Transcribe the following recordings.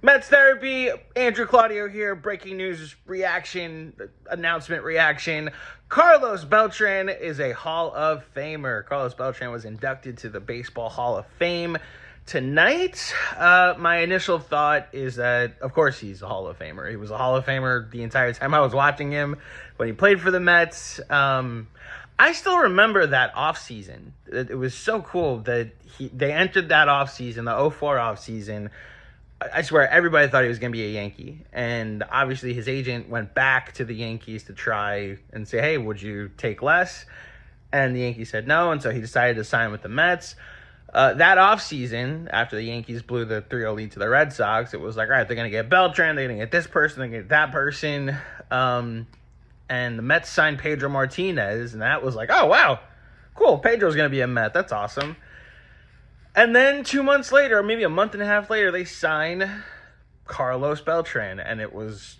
Mets Therapy, Andrew Claudio here. Breaking news reaction, announcement reaction. Carlos Beltran is a Hall of Famer. Carlos Beltran was inducted to the Baseball Hall of Fame tonight. My initial thought is that, of course, he's a Hall of Famer. He was a Hall of Famer the entire time I was watching him when he played for the Mets. I still remember that offseason. It was so cool that they entered that offseason, the 04 offseason. I swear, everybody thought he was going to be a Yankee. And obviously, his agent went back to the Yankees to try and say, hey, would you take less? And the Yankees said no, and so he decided to sign with the Mets. That offseason, after the Yankees blew the 3-0 lead to the Red Sox, it was like, all right, they're going to get Beltran, they're going to get this person, they're going to get that person. And the Mets signed Pedro Martinez, and that was like, oh, wow, cool, Pedro's going to be a Met. That's awesome. And then 2 months later, or maybe a month and a half later, they signed Carlos Beltran. And it was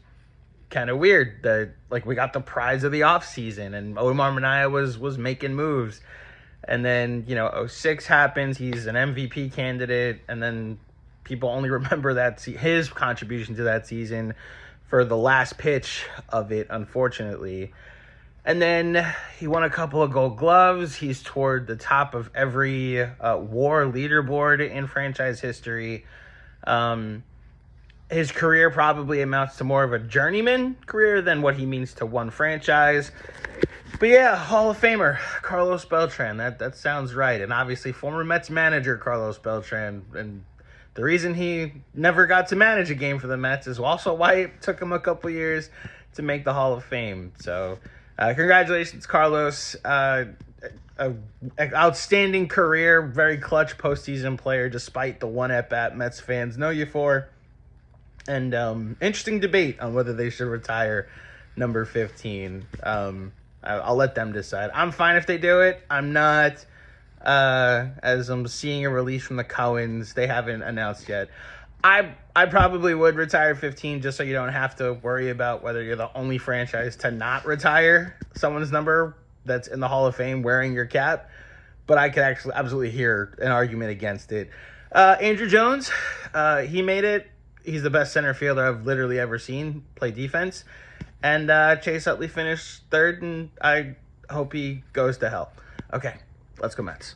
kind of weird that, like, we got the prize of the offseason, and Omar Minaya was making moves. And then, 06 happens, he's an MVP candidate, and then people only remember his contribution to that season for the last pitch of it, unfortunately. And then he won a couple of Gold Gloves. He's toward the top of every WAR leaderboard in franchise history. His career probably amounts to more of a journeyman career than what he means to one franchise. But yeah, Hall of Famer, Carlos Beltran. That sounds right. And obviously former Mets manager Carlos Beltran. And the reason he never got to manage a game for the Mets is also why it took him a couple years to make the Hall of Fame. So congratulations, Carlos. Outstanding career, very clutch postseason player, despite the one at-bat Mets fans know you for. And interesting debate on whether they should retire number 15. I'll let them decide. I'm fine if they do it. I'm not. As I'm seeing a release from the Coens, they haven't announced yet. I probably would retire 15 just so you don't have to worry about whether you're the only franchise to not retire someone's number that's in the Hall of Fame wearing your cap. But I could actually absolutely hear an argument against it. Andrew Jones, he made it. He's the best center fielder I've literally ever seen play defense. And Chase Utley finished third, and I hope he goes to hell. Okay, let's go Mets.